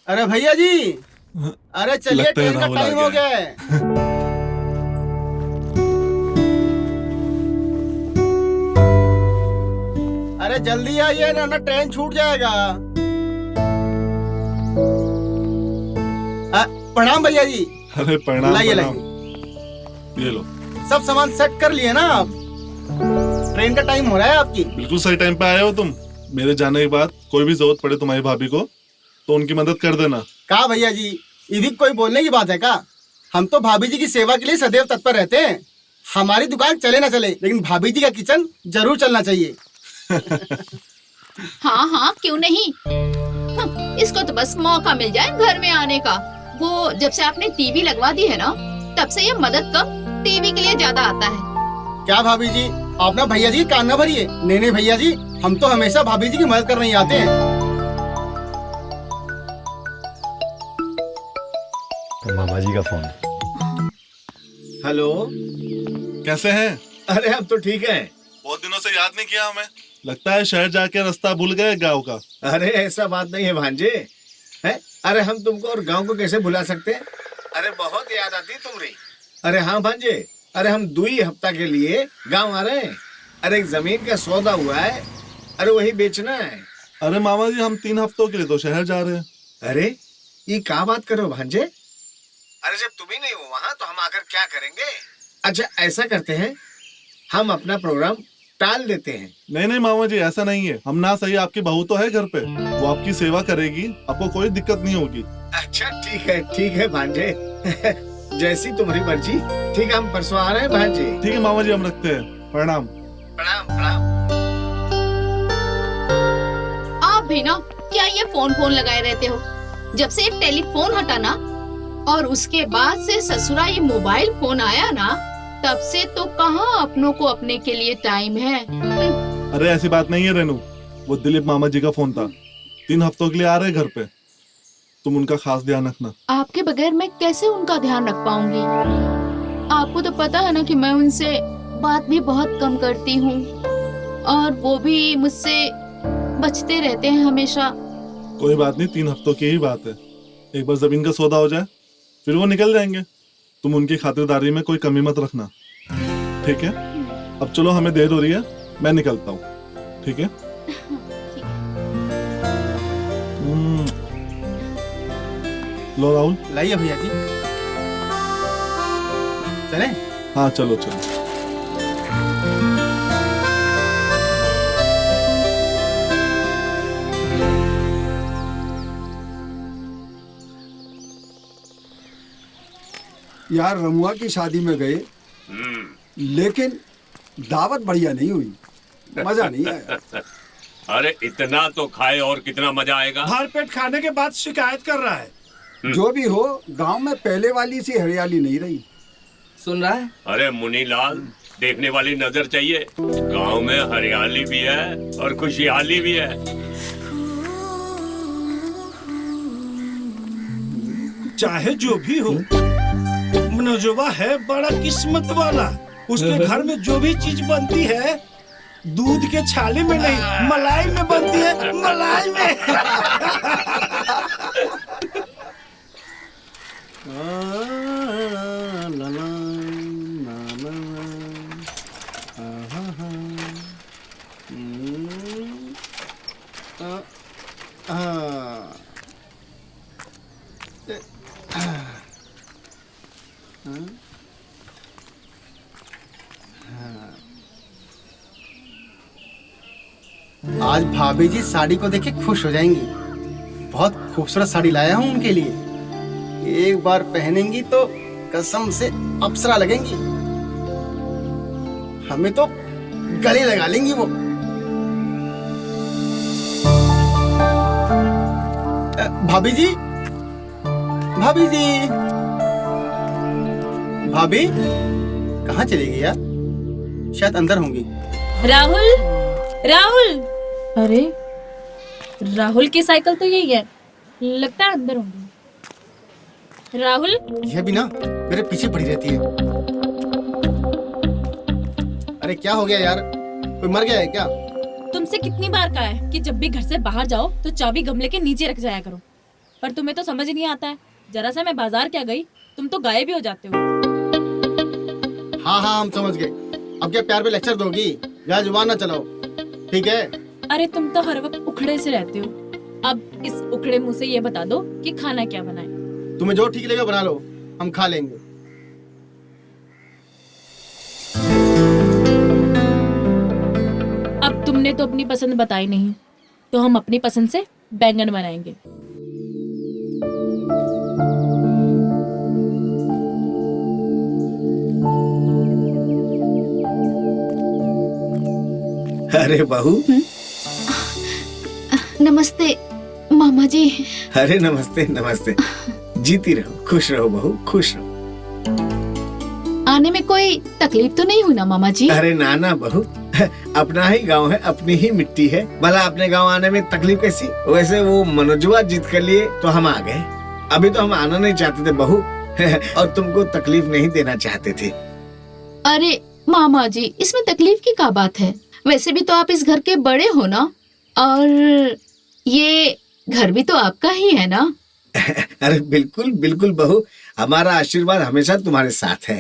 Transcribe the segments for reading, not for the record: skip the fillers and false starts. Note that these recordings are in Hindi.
अरे भैया जी, अरे चलिए, लगता है ट्रेन का राहुल आ टाइम हो गया गया है। अरे जल्दी आइए ना ट्रेन छूट जाएगा। प्रणाम भैया जी। अरे प्रणाम लाइए प्रणाम। लाइए, ये लो। सब सामान सेट कर लिए ना आप? ट्रेन का टाइम हो रहा है आपकी। बिल्कुल सही टाइम पे आए हो तुम। मेरे जाने के बाद कोई भी जरूरत पड़े तुम्हारी भाभी को तो उनकी मदद कर देना। कहा भैया जी, यदि कोई बोलने की बात है का? हम तो भाभी जी की सेवा के लिए सदैव तत्पर रहते हैं। हमारी दुकान चले ना चले, लेकिन भाभी जी का किचन जरूर चलना चाहिए। हाँ हाँ, क्यों नहीं। इसको तो बस मौका मिल जाए घर में आने का। वो जब से आपने टीवी लगवा दी है ना, तब से ये मदद कम टीवी के लिए ज्यादा आता है। क्या भाभी जी, आप ना भैया जी की कान ना भरिए। नहीं भैया जी, हम तो हमेशा भाभी जी की मदद करने ही आते हैं। तो मामा जी का फोन। हेलो। कैसे हैं? अरे हम तो ठीक हैं। बहुत दिनों से याद नहीं किया हमें। लगता है शहर जाके रास्ता भूल गए गांव का। अरे ऐसा बात नहीं है भांजे। है? अरे हम तुमको और गांव को कैसे भुला सकते हैं। अरे बहुत याद आती तुम्हारी। अरे हाँ भांजे, अरे हम 2 हफ्ता के लिए गांव आ रहे हैं। अरे एक जमीन का सौदा हुआ है, अरे वही बेचना है। अरे मामा जी, हम 3 हफ्तों के लिए तो शहर जा रहे हैं। अरे ये क्या बात करो भांजे। अरे जब तुम ही नहीं हो वहाँ तो हम आकर क्या करेंगे। अच्छा ऐसा करते हैं, हम अपना प्रोग्राम टाल देते हैं। नहीं मामा जी, ऐसा नहीं है। हम ना सही आपकी बहू तो है घर पे, वो आपकी सेवा करेगी, आपको कोई दिक्कत नहीं होगी। अच्छा ठीक है भांजे। जैसी तुम्हारी मर्जी। ठीक है, हम परसों आ रहे हैं भांजे। ठीक है मामा जी, हम रखते हैं। प्रणाम। प्रणाम प्रणाम। आप भी ना क्या ये फोन लगाए रहते हो। जब से टेलीफोन हटा ना, और उसके बाद से ससुरा ये मोबाइल फोन आया ना, तब से तो कहाँ अपनों को अपने के लिए टाइम है। अरे ऐसी बात नहीं है रेनू, वो दिलीप मामा जी का फोन था। 3 हफ्तों के लिए आ रहे घर पे, तुम उनका खास ध्यान रखना। आपके बगैर मैं कैसे उनका ध्यान रख पाऊंगी। आपको तो पता है ना कि मैं उनसे बात भी बहुत कम करती हूँ, और वो भी मुझसे बचते रहते हैं हमेशा। कोई बात नहीं, 3 हफ्तों की ही बात है। एक बार जमीन का सौदा हो जाए फिर वो निकल जाएंगे। तुम उनकी खातिरदारी में कोई कमी मत रखना, ठीक है? अब चलो, हमें देर हो रही है, मैं निकलता हूँ। ठीक है? लो राहुल। लाइए भैया जी, चले। हाँ चलो चलो। यार रमुआ की शादी में गए, लेकिन दावत बढ़िया नहीं हुई, मजा नहीं आया। अरे इतना तो खाए और कितना मजा आएगा। भर पेट खाने के बाद शिकायत कर रहा है। जो भी हो, गांव में पहले वाली सी हरियाली नहीं रही। सुन रहा है? अरे मुनीलाल, देखने वाली नजर चाहिए। गांव में हरियाली भी है और खुशहाली भी है। चाहे जो भी हो, मनोजवा है बड़ा किस्मत वाला। उसके घर में जो भी चीज बनती है, दूध के छाले में नहीं, मलाई में बनती है, मलाई में। आज भाभी जी साड़ी को देख के खुश हो जाएंगी। बहुत खूबसूरत साड़ी लाया हूँ उनके लिए। एक बार पहनेंगी तो कसम से अप्सरा लगेंगी। हमें तो गले लगा लेंगी वो। भाभी जी, भाभी जी, भाभी कहाँ चली गई यार? शायद अंदर होंगी। राहुल, राहुल। अरे राहुल की साइकिल तो यही है, लगता है अंदर होंगे। राहुल, यह भी ना मेरे पीछे पड़ी रहती है। अरे क्या हो गया यार, कोई मर गया है क्या? तुमसे कितनी बार कहा है कि जब भी घर से बाहर जाओ तो चाबी गमले के नीचे रख जाया करो, पर तुम्हें तो समझ नहीं आता है। जरा सा मैं बाजार क्या गई, तुम तो गायब ही हो जाते हो। हाँ हाँ हम समझ गए। अब क्या प्यार पे लेक्चर दोगी? या जुबान ना चलाओ, ठीक है? अरे तुम तो हर वक्त उखड़े से रहते हो। अब इस उखड़े मुंह से ये बता दो कि खाना क्या बनाए। तुम्हें जो ठीक लगे बना लो, हम खा लेंगे। अब तुमने तो अपनी पसंद बताई नहीं, तो हम अपनी पसंद से बैंगन बनाएंगे। अरे बहू, नमस्ते मामा जी। अरे नमस्ते नमस्ते। जीती रहो, खुश रहो बहू, खुश रहो। आने में कोई तकलीफ तो नहीं हुई ना मामा जी? अरे नाना बहू, अपना ही गांव है, अपनी ही मिट्टी है, भला अपने गांव आने में तकलीफ कैसी? वैसे वो मनोजवा जीत कर लिए तो हम आ गए। अभी तो हम आना नहीं चाहते थे बहू और तुमको तकलीफ नहीं देना चाहते थे। अरे मामा जी, इसमें तकलीफ की क्या बात है? वैसे भी तो आप इस घर के बड़े हो ना, और ये घर भी तो आपका ही है ना। अरे बिल्कुल बिल्कुल बहू, हमारा आशीर्वाद हमेशा तुम्हारे साथ है।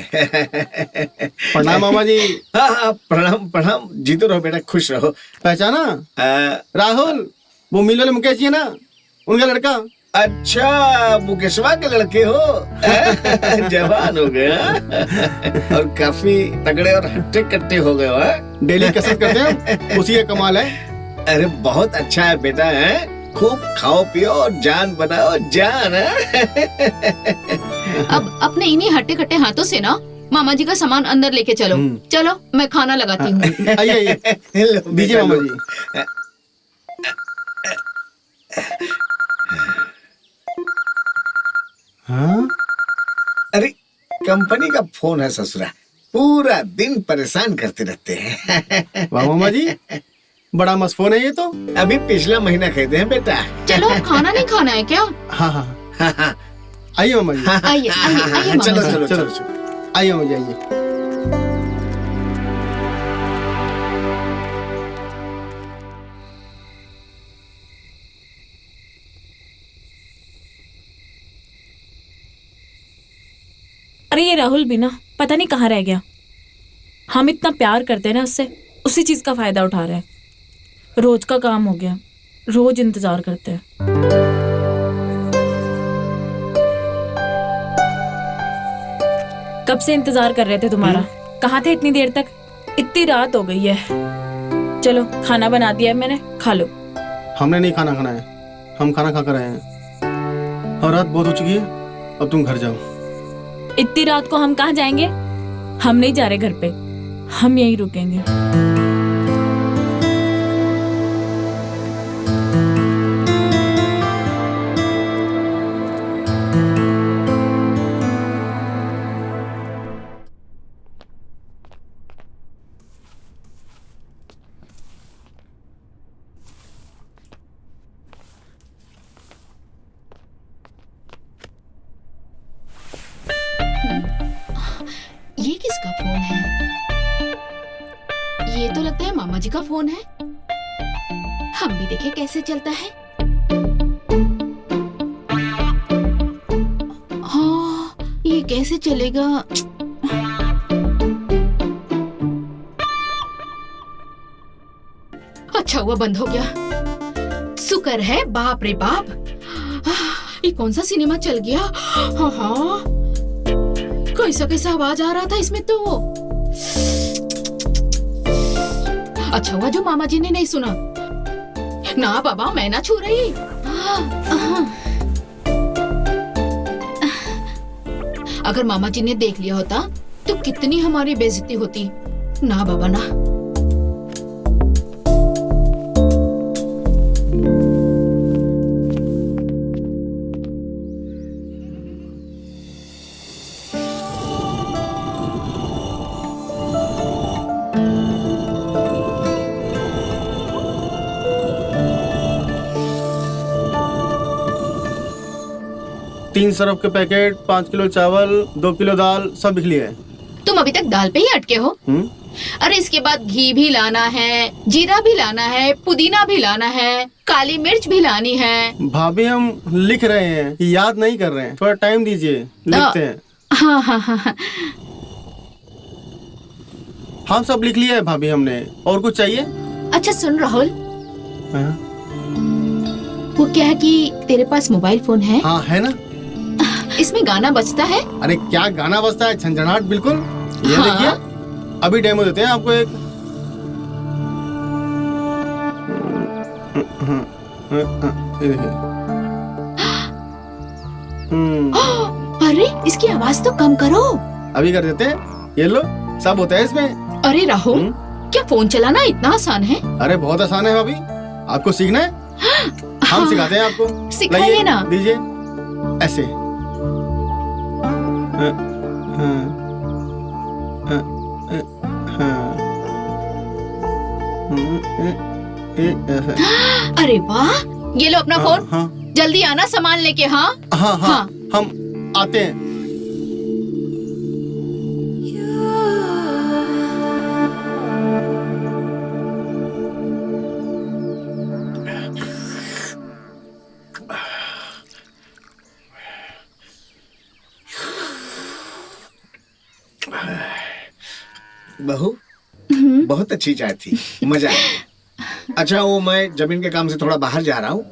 प्रणाम मामा जी। हाँ हाँ, प्रणाम प्रणाम। जीतो रहो बेटा, खुश रहो। पहचाना? राहुल, वो मिल वाले मुकेश जी है ना, उनका लड़का। अच्छा, मुकेशवा के लड़के हो। जवान हो गए और काफी तगड़े और हट्टे कट्टे हो गए हो। डेली कसरत करते हैं, उसी का कमाल है। अरे बहुत अच्छा है बेटा, है खूब खाओ पियो और जान बनाओ, जान है। अब अपने इन्हीं हट्टे कट्टे हाथों से ना मामा जी का सामान अंदर लेके चलो। चलो मैं खाना लगाती हूँ। आइए आइए, दीजिए मामा जी। हाँ? अरे कंपनी का फोन है ससुरा, पूरा दिन परेशान करते रहते हैं। वाह मामा जी, बड़ा मस्त फोन है ये तो। अभी पिछला महीना खरीदे हैं बेटा। चलो खाना नहीं खाना है क्या? हाँ हाँ आइए मामा जी। आइए आइए आइए चलो मामा जी। चलो चलो चलो। आइए मामा जी, आइए। अरे ये राहुल भी ना पता नहीं कहाँ रह गया। हम इतना प्यार करते हैं ना उससे, उसी चीज का फायदा उठा रहे हैं। रोज का काम हो गया, रोज इंतजार करते हैं। कब से इंतजार कर रहे थे तुम्हारा। कहाँ थे इतनी देर तक? इतनी रात हो गई है। चलो खाना बना दिया है मैंने, खा लो। हमने नहीं खाना खाना है, हम खाना खा कर आए हैं और रात बहुत हो चुकी है, अब तुम घर जाओ। इतनी रात को हम कहाँ जाएंगे? हम नहीं जा रहे घर पे, हम यहीं रुकेंगे। ये किसका फोन है? ये तो लगता है मामा जी का फोन है। हम भी देखें कैसे चलता है। हाँ, ये कैसे चलेगा? अच्छा हुआ बंद हो गया। शुक्र है, बाप रे बाप, ये कौन सा सिनेमा चल गया। हाँ हाँ, कैसा कैसा आवाज आ रहा था इसमें तो। अच्छा हुआ जो मामा जी ने नहीं सुना। ना बाबा, मैं ना छू रही। अगर मामा जी ने देख लिया होता तो कितनी हमारी बेइज्जती होती। ना बाबा ना। तीन सरफ के पैकेट, 5 किलो चावल, 2 किलो दाल, सब लिख लिए है। तुम अभी तक दाल पे ही अटके हो? अरे इसके बाद घी भी लाना है, जीरा भी लाना है, पुदीना भी लाना है, काली मिर्च भी लानी है। भाभी हम लिख रहे हैं, याद नहीं कर रहे हैं, थोड़ा टाइम दीजिए, लिखते हैं। हाँ हाँ हाँ हाँ। हम सब लिख लिया है भाभी हमने। और कुछ चाहिए? अच्छा सुन राहुल, हाँ वो क्या है कि तेरे पास मोबाइल फोन है? हाँ, है ना। इसमें गाना बजता है? अरे क्या गाना बजता है, झंझनाहट बिल्कुल। ये हाँ। देखिए, अभी डेमो देते हैं आपको एक। ये देखिए। अरे इसकी आवाज तो कम करो। अभी कर देते हैं, ये लो, सब होता है इसमें। अरे राहुल, क्या फोन चलाना इतना आसान है? अरे बहुत आसान है भाभी, आपको सीखना है, हम सिखाते हैं आपको। सिखाइए लाइए, ना। दीजिए ऐसे। अरे वाह, ये लो अपना फोन। हाँ जल्दी आना सामान लेके। हाँ हाँ हाँ, हाँ। हम आते हैं। बहू, बहुत अच्छी चाय थी, मजा आया। अच्छा वो मैं जमीन के काम से थोड़ा बाहर जा रहा हूँ,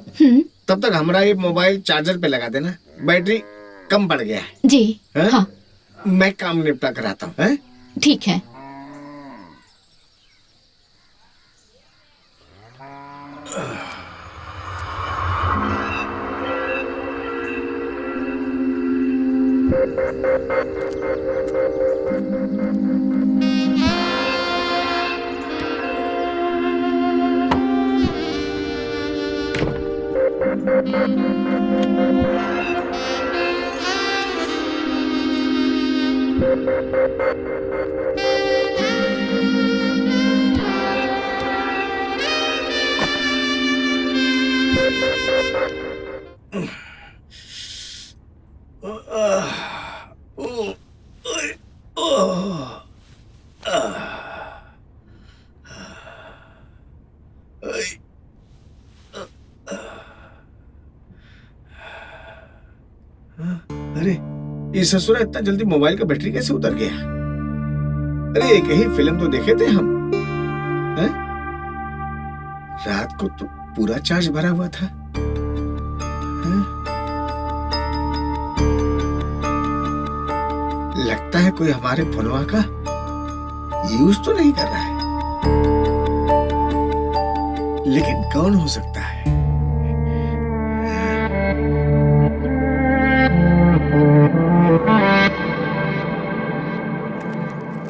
तब तक हमारा ये मोबाइल चार्जर पे लगा देना, बैटरी कम पड़ गया है। जी हैं? हाँ मैं काम निपटा कर आता हूँ, हैं? ठीक है। अरे ये ससुरा इतना जल्दी मोबाइल का बैटरी कैसे उतर गया? अरे एक ही फिल्म तो देखे थे हम, हैं? रात को तो पूरा चार्ज भरा हुआ था, हैं? लगता है कोई हमारे फोनवा का यूज तो नहीं कर रहा है, लेकिन कौन हो सकता है?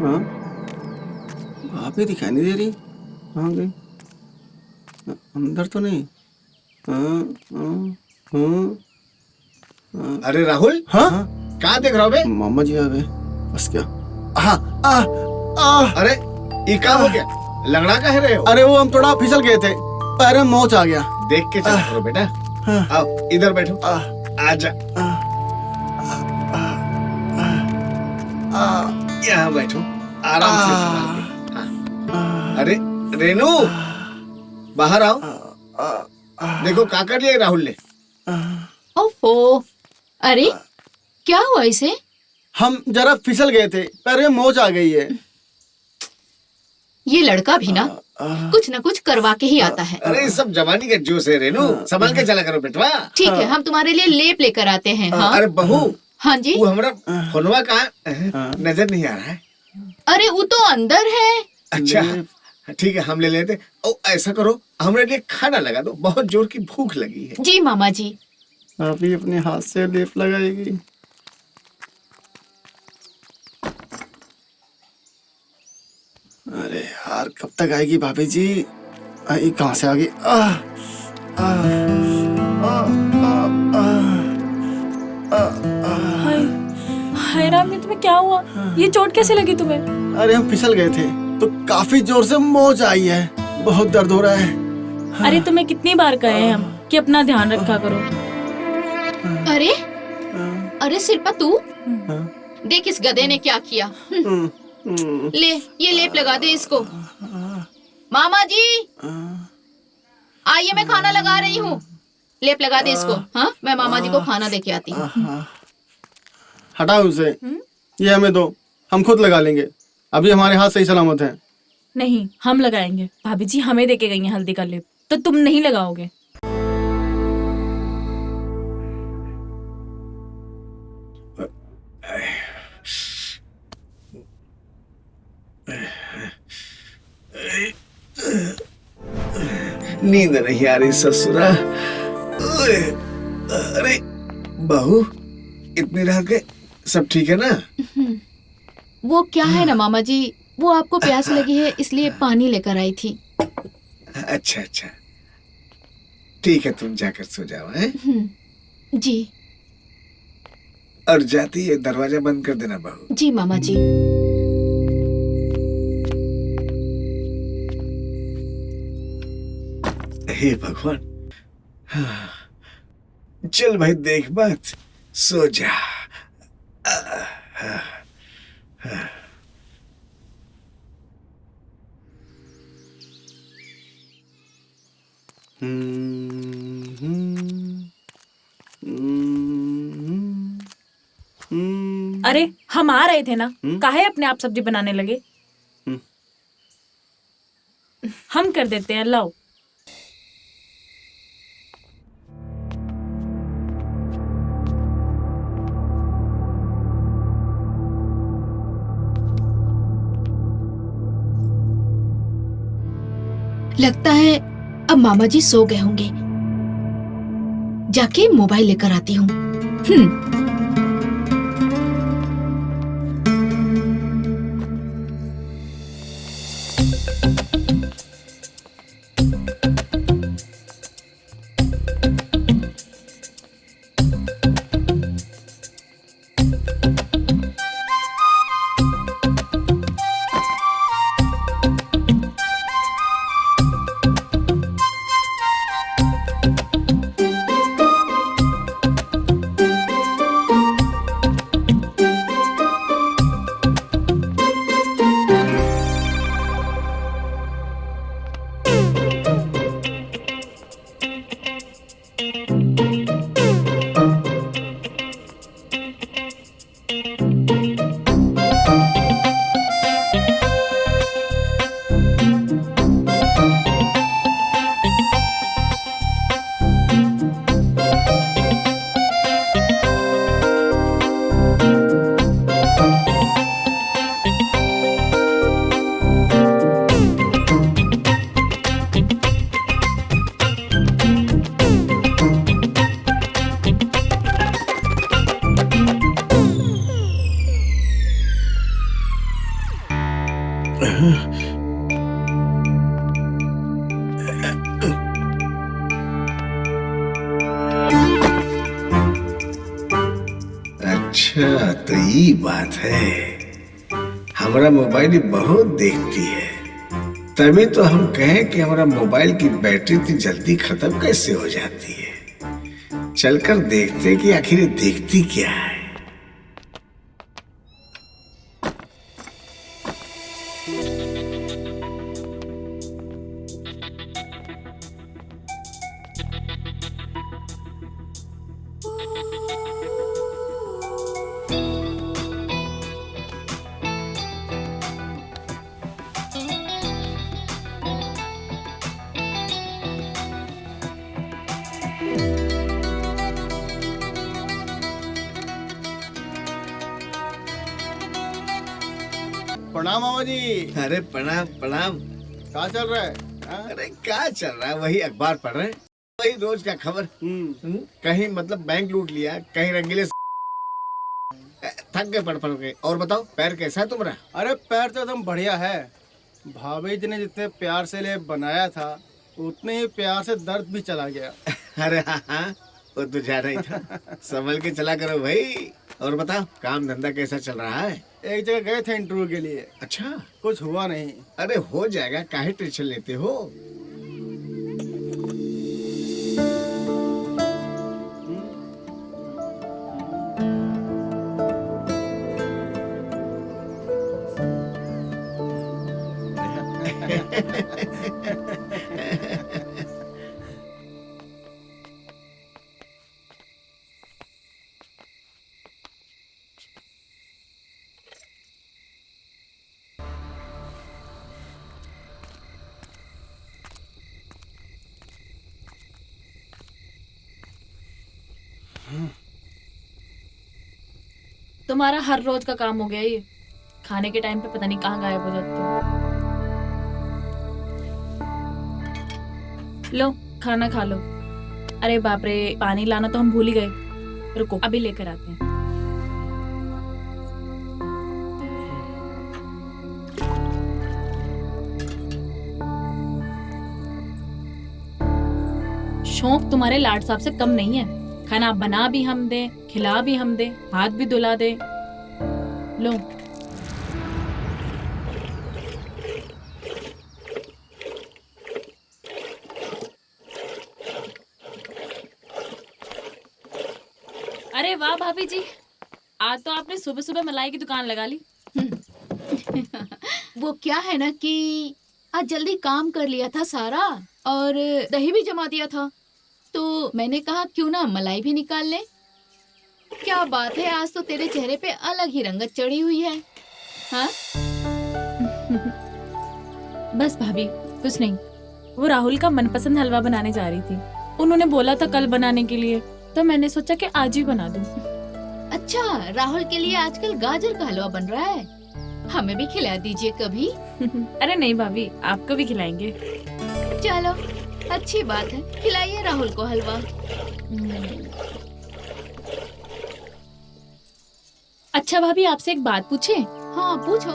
हाँ, भाभी दिखाई नहीं दे रही, कहाँ गई? अंदर तो नहीं। अरे राहुल, हाँ, कहाँ देख रहा हो बे? मामा जी आ गए। बस क्या? अरे ये क्या हो गया? लंगड़ा कह रहे हो? अरे वो हम थोड़ा फिसल गए थे, पैर में मोच आ गया। देख के चला करो बेटा। आओ इधर बैठो, आजा यहाँ बैठो, आराम से संभाल के। हाँ। अरे रेनू, बाहर आओ। देखो क्या कर लिया राहुल ने। ओफो, अरे क्या हुआ इसे? हम जरा फिसल गए थे, पैर में मोच आ गई है। ये लड़का भी ना कुछ न कुछ करवा के ही आता है। अरे सब जवानी का जोश है रेनू, संभाल के चला करो बेटवा। ठीक है, हम तुम्हारे लिए लेप लेकर आते हैं। हाँ अरे बहू, हाँ जी। वो हमारा फोनवा कहाँ नजर नहीं आ रहा है? अरे वो तो अंदर है। अच्छा ठीक है, हम ले लेते। ओ ऐसा करो, हमारे लिए खाना लगा दो, बहुत जोर की भूख लगी है। जी मामा जी। अभी अपने हाथ से लेप लगाएगी। अरे यार कब तक आएगी भाभी जी? आई कहाँ से आ गई? हाय हाय राम, ये तुम्हें क्या हुआ? ये चोट कैसे लगी तुम्हें? अरे हम फिसल गए थे तो काफी जोर से मोच आई है, बहुत दर्द हो रहा है। अरे तुम्हें कितनी बार कहे हैं हम कि अपना ध्यान रखा करो। अरे अरे सिर्पा तू, देख इस गधे ने क्या किया। ले ये लेप लगा दे इसको। मामा जी आइए, मैं खाना लगा रही हूँ। लेप लगा दे इसको। हाँ, मैं मामा जी को खाना दे के आती हूँ। हटाओ उसे, ये हमें दो, हम खुद लगा लेंगे। अभी हमारे हाथ सही सलामत हैं। नहीं, हम लगाएंगे। भाभी जी हमें देके गई हैं हल्दी का लेप, तो तुम नहीं लगाओगे? नींद नहीं आ रही ससुरा। ओए, अरे बहू, इतनी रात के सब ठीक है ना? वो क्या है ना मामा जी, वो आपको प्यास लगी है इसलिए पानी लेकर आई थी। अच्छा अच्छा, ठीक है, तुम जाकर सो जाओ। हैं? जी और जाती है दरवाजा बंद कर देना बहू। जी मामा जी। हे भगवान, हाँ। चल भाई देख बात, सो जा। अरे हम आ रहे थे ना, काहे अपने आप सब्जी बनाने लगे? हम कर देते हैं, लाओ। लगता है अब मामा जी सो गए होंगे। जाके मोबाइल लेकर आती हूँ। अच्छा तो ये बात है, हमारा मोबाइल बहुत देखती है, तभी तो हम कहें कि हमारा मोबाइल की बैटरी इतनी जल्दी खत्म कैसे हो जाती है। चलकर देखते कि आखिर ये देखती क्या है। प्रणाम मामा जी। अरे प्रणाम प्रणाम। क्या चल रहा है? हाँ? अरे क्या चल रहा है, वही अखबार पढ़ रहे हैं, वही रोज का खबर। कहीं मतलब बैंक लूट लिया, कहीं रंगीले थक गए पढ़ पढ़ के। और बताओ पैर कैसा है तुम्हारा? अरे पैर तो एकदम बढ़िया है। भाभी जी ने जितने प्यार से लेप बनाया था उतने ही प्यार से दर्द भी चला गया। अरे हाँ, वो तो जा रही था। संभल के चला करो भाई। और बताओ काम धंधा कैसा चल रहा है? एक जगह गए थे इंटरव्यू के लिए। अच्छा, कुछ हुआ नहीं। अरे हो जाएगा, काहे टेंशन लेते हो? तुम्हारा हर रोज का काम हो गया ये। खाने के टाइम पे पता नहीं कहाँ गायब हो जाते हो। लो खाना खा लो। अरे बाप रे, पानी लाना तो हम भूल ही गए। रुको अभी लेकर आते हैं। शौक तुम्हारे लाड साहब से कम नहीं है। खाना बना भी हम दे, खिला भी हम दे, हाथ भी धुला दे। लो अरे वाह भाभी जी, आज तो आपने सुबह सुबह मलाई की दुकान लगा ली। वो क्या है ना कि आज जल्दी काम कर लिया था सारा और दही भी जमा दिया था, तो मैंने कहा क्यों ना मलाई भी निकाल ले। क्या बात है, आज तो तेरे चेहरे पे अलग ही रंगत चढ़ी हुई है। हाँ बस भाभी कुछ नहीं, वो राहुल का मनपसंद हलवा बनाने जा रही थी। उन्होंने बोला था कल बनाने के लिए, तो मैंने सोचा कि आज ही बना दूं। अच्छा, राहुल के लिए आजकल गाजर का हलवा बन रहा है, हमें भी खिला दीजिए कभी। अरे नहीं भाभी, आपको भी खिलाएंगे। चलो अच्छी बात है, खिलाइए राहुल को हलवा। अच्छा भाभी, आपसे एक बात पूछे? हाँ पूछो।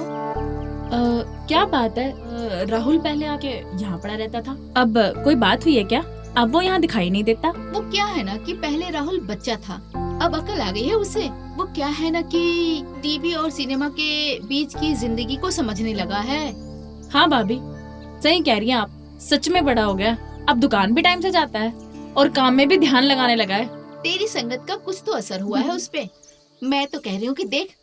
क्या बात है, राहुल पहले आके यहाँ पड़ा रहता था, अब कोई बात हुई है क्या? अब वो यहाँ दिखाई नहीं देता। वो क्या है ना कि पहले राहुल बच्चा था, अब अकल आ गई है उसे। वो क्या है ना कि टीवी और सिनेमा के बीच की जिंदगी को समझने लगा है। हाँ भाभी सही कह रही हैं आप, सच में बड़ा हो गया। अब दुकान भी टाइम से जाता है और काम में भी ध्यान लगाने लगा है। तेरी संगत का कुछ तो असर हुआ है उस पे। मैं तो कह रही हूँ कि देख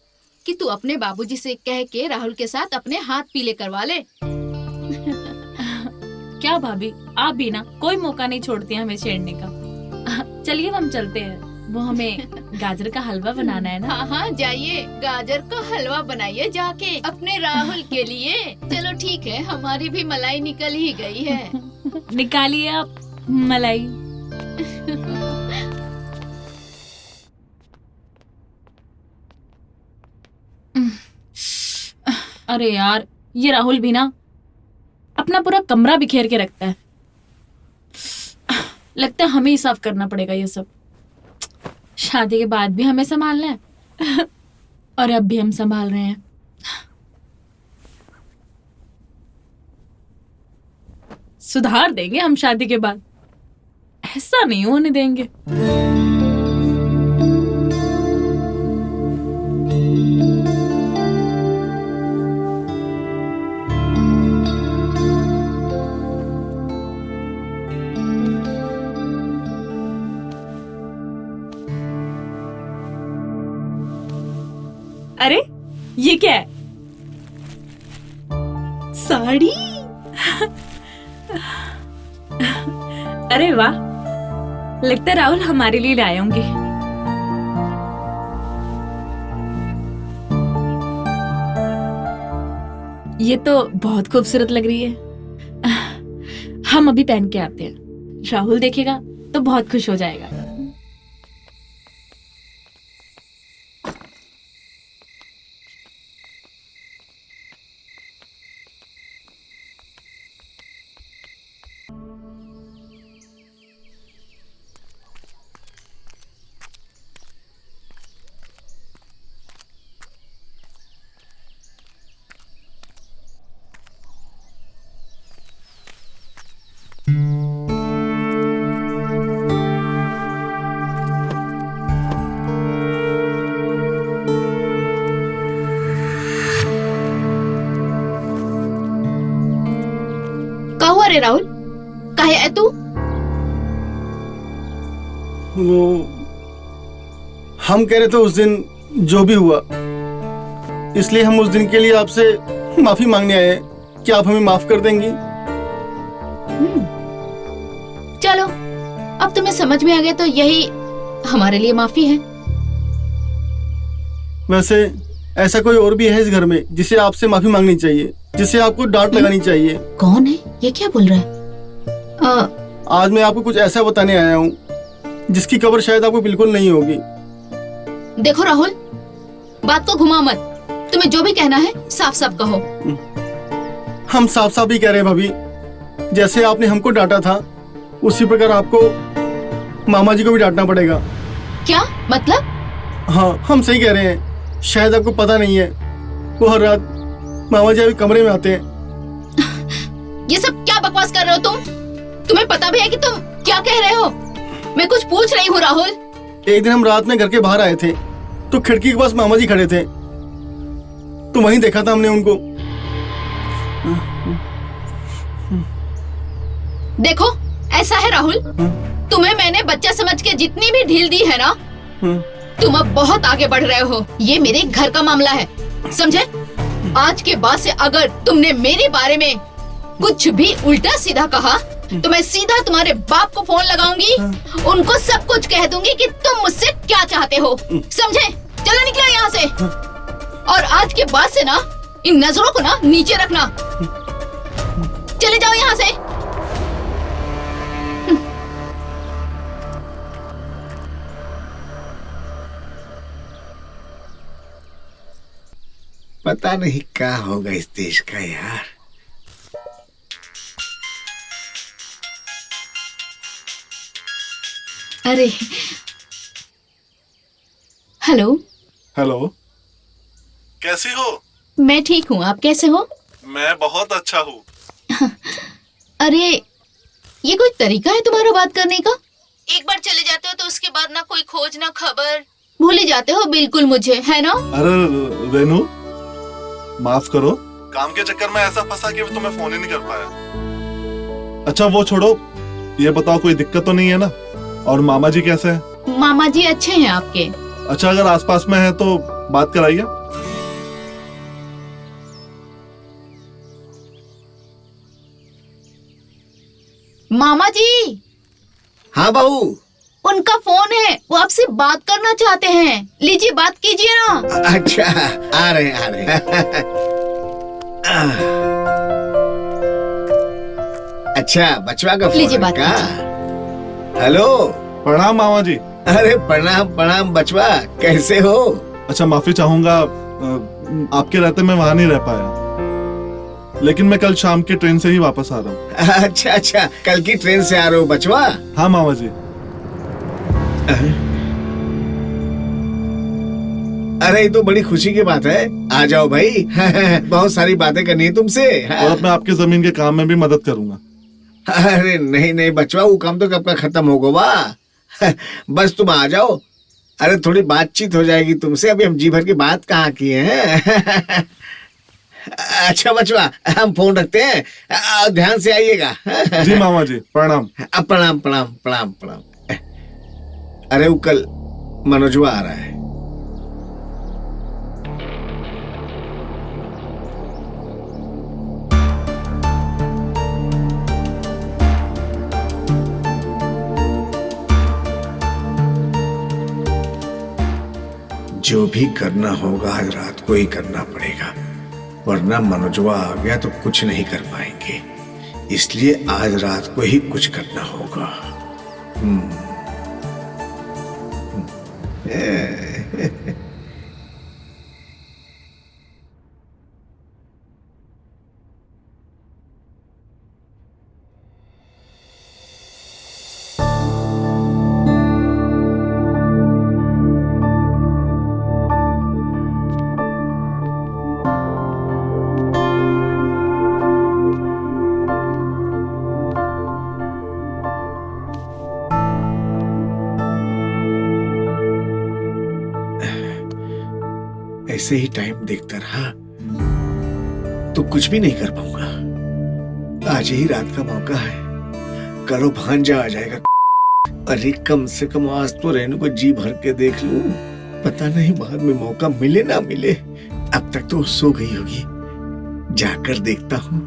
कि तू अपने बाबूजी से कह के राहुल के साथ अपने हाथ पीले करवा ले। क्या भाभी, आप भी ना कोई मौका नहीं छोड़ती हैं हमें छेड़ने का। चलिए हम चलते हैं, वो हमें गाजर का हलवा बनाना है ना। हाँ हाँ जाइए, गाजर का हलवा बनाइए जाके अपने राहुल के लिए। चलो ठीक है, हमारी भी मलाई निकल ही गई है। निकालिए आप मलाई। अरे यार, ये राहुल भी ना अपना पूरा कमरा बिखेर के रखता है। लगता है हमें ही साफ करना पड़ेगा ये सब। शादी के बाद भी हमें संभालना है और अब भी हम संभाल रहे हैं। सुधार देंगे हम शादी के बाद, ऐसा नहीं होने देंगे। अरे ये क्या है? साड़ी? अरे वाह, लगता है राहुल हमारे लिए लाए होंगे। ये तो बहुत खूबसूरत लग रही है। हम अभी पहन के आते हैं, राहुल देखेगा तो बहुत खुश हो जाएगा। क्या हुआ रे राहुल, काहे है तू? वो हम कह रहे थे उस दिन जो भी हुआ, इसलिए हम उस दिन के लिए आपसे माफी मांगने आए हैं। क्या आप हमें माफ कर देंगी? चलो, अब तुम्हें समझ में आ गया तो यही हमारे लिए माफी है। वैसे ऐसा कोई और भी है इस घर में जिसे आपसे माफी मांगनी चाहिए, जिसे आपको डांट लगानी चाहिए? कौन है? ये क्या बोल रहा है? आज मैं आपको कुछ ऐसा बताने आया हूँ जिसकी खबर शायद आपको बिल्कुल नहीं होगी। देखो राहुल, बात को घुमा मत। तुम्हें जो भी कहना है साफ साफ कहो। हम साफ साफ ही कह रहे हैं भाभी, जैसे आपने हमको डांटा था उसी प्रकार आपको मामा जी को भी डांटना पड़ेगा। क्या मतलब? हाँ, हम सही कह रहे हैं। शायद आपको पता नहीं है, वो हर रात मामा जी अभी कमरे में आते हैं। ये सब क्या बकवास कर रहे हो तुम? तुम्हें पता भी है कि तुम क्या कह रहे हो? मैं कुछ पूछ रही हूँ राहुल। एक दिन हम रात में घर के बाहर आए थे तो खिड़की के पास मामा जी खड़े थे, तो वहीं देखा था हमने उनको। देखो, ऐसा है राहुल, तुम्हें मैंने बच्चा समझ के जितनी भी ढील दी है ना, तुम अब बहुत आगे बढ़ रहे हो। ये मेरे घर का मामला है, समझे? आज के बाद से अगर तुमने मेरे बारे में कुछ भी उल्टा सीधा कहा तो मैं सीधा तुम्हारे बाप को फोन लगाऊंगी, उनको सब कुछ कह दूंगी कि तुम मुझसे क्या चाहते हो, समझे? चलो निकलो यहाँ से, और आज के बाद से ना इन नजरों को ना नीचे रखना। चले जाओ यहाँ से। पता नहीं क्या होगा इस देश का यार। अरे हेलो। हेलो, कैसी हो? मैं ठीक हूँ, आप कैसे हो? मैं बहुत अच्छा हूँ। अरे ये कोई तरीका है तुम्हारा बात करने का? एक बार चले जाते हो तो उसके बाद ना कोई खोज ना खबर, भूल ही जाते हो बिल्कुल मुझे, है ना? अरे रेनू, माफ करो, काम के चक्कर में ऐसा फंसा कि तुम्हें फोन ही नहीं कर पाया। अच्छा वो छोड़ो, ये बताओ कोई दिक्कत तो नहीं है ना? और मामा जी कैसे हैं? मामा जी अच्छे हैं आपके। अच्छा, अगर आसपास में है तो बात कराइए। मामा जी। हाँ बहू। उनका फोन है, वो आपसे बात करना चाहते हैं। लीजिए, बात कीजिए ना। अच्छा, आ रहे आ रहे। अच्छा, बचवा का फोन लीजिए, है बात का? हेलो। प्रणाम मामा जी। अरे प्रणाम प्रणाम बचवा, कैसे हो? अच्छा, माफी चाहूंगा, आपके रहते मैं वहां नहीं रह पाया, लेकिन मैं कल शाम की ट्रेन से ही वापस आ रहा हूँ। अच्छा अच्छा, कल की ट्रेन से आ रहे हो बचवा? हाँ मामा जी। अरे ये तो बड़ी खुशी की बात है, आ जाओ भाई। बहुत सारी बातें करनी है तुमसे। और अब मैं आपकी जमीन के काम में भी मदद करूंगा। अरे नहीं नहीं बचवा, वो काम तो कब का खत्म होगा वाह। बस तुम आ जाओ। अरे थोड़ी बातचीत हो जाएगी तुमसे, अभी हम जी भर की बात कहाँ किए हैं। अच्छा बचवा, हम फोन रखते हैं, ध्यान से आइएगा। जी मामा जी, प्रणाम। प्रणाम प्रणाम प्रणाम प्रणाम। अरे वो कल मनोजवा आ रहा है। जो भी करना होगा आज रात को ही करना पड़ेगा, वरना मनोजवा आ गया तो कुछ नहीं कर पाएंगे। इसलिए आज रात को ही कुछ करना होगा। ऐसे ही टाइम देखता रहा तो कुछ भी नहीं कर पाऊंगा। आज ही रात का मौका है, कल भांजा आ जाएगा। अरे कम से कम आज तो रेनू को जी भर के देख लूं, पता नहीं बाद में मौका मिले ना मिले। अब तक तो सो गई होगी, जाकर देखता हूँ।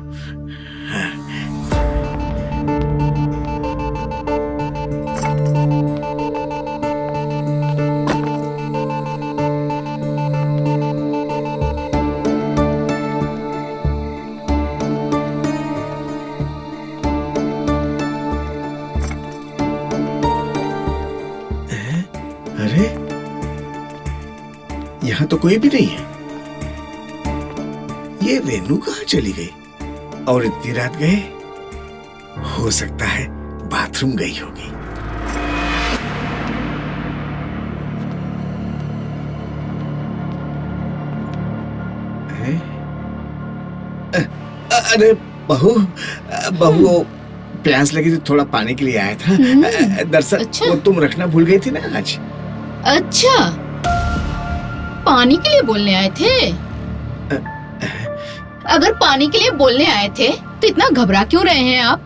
अरे यहाँ तो कोई भी नहीं है। ये रेनू कहाँ चली गई? और इतनी रात गए? हो सकता है बाथरूम गई होगी। अरे बहू, बहू प्यास लगी थी, थोड़ा पानी के लिए आया था। दरअसल अच्छा। वो तुम रखना भूल गई थी ना आज। अच्छा, पानी के लिए बोलने आए थे? अगर पानी के लिए बोलने आए थे तो इतना घबरा क्यों रहे हैं आप?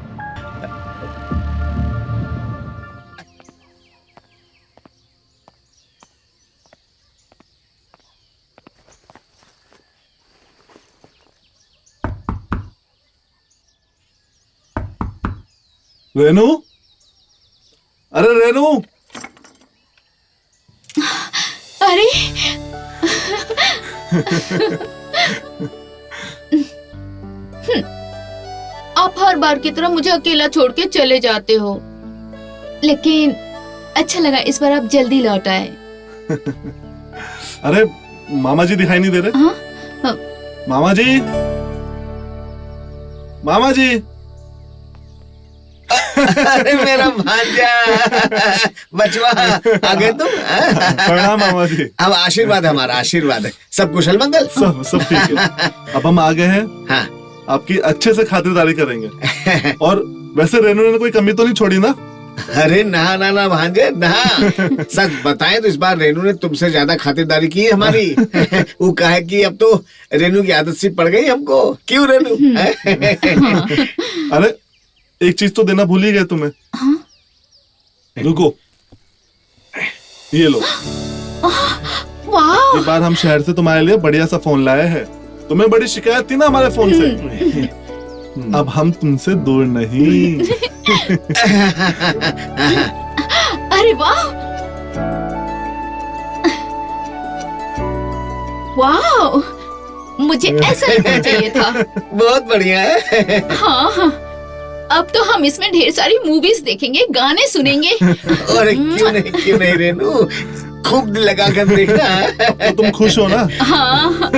रेनू, अरे रेनू, अरे आप हर बार की तरह मुझे अकेला छोड़ के चले जाते हो, लेकिन अच्छा लगा इस बार आप जल्दी लौट आए। अरे मामा जी दिखाई नहीं दे रहे? हाँ? हाँ। मामा जी, मामा जी। अरे मेरा भांजा, बचवा आ गए तुम। प्रणाम मामा जी। अब आशीर्वाद, हमारा आशीर्वाद है। सब कुशल मंगल? सब ठीक है। अब हम आ गए हैं। हाँ। आपकी अच्छे से खातिरदारी करेंगे। और वैसे रेनू ने कोई कमी तो नहीं छोड़ी ना? अरे ना ना ना भांजे ना। सच बताएं तो इस बार रेनू ने तुमसे ज्यादा खातिरदारी की है हमारी। वो कहा है कि अब तो रेनू की आदत सी पड़ गई हमको। क्यों रेनू? अरे एक चीज तो देना भूल ही गए तुम्हें। हाँ? रुको, ये लो। वाह! इस बार हम शहर से तुम्हारे लिए बढ़िया सा फोन लाए हैं। तुम्हें बड़ी शिकायत थी ना हमारे फोन से। अब हम तुमसे दूर नहीं। अरे वाह! वाह! मुझे ऐसा ही फोन चाहिए था। बहुत बढ़िया है। हाँ, अब तो हम इसमें ढेर सारी मूवीज देखेंगे, गाने सुनेंगे। और क्यों नहीं रेनू, खूब दिल लगा कर देखना। तो तुम खुश हो ना? हाँ।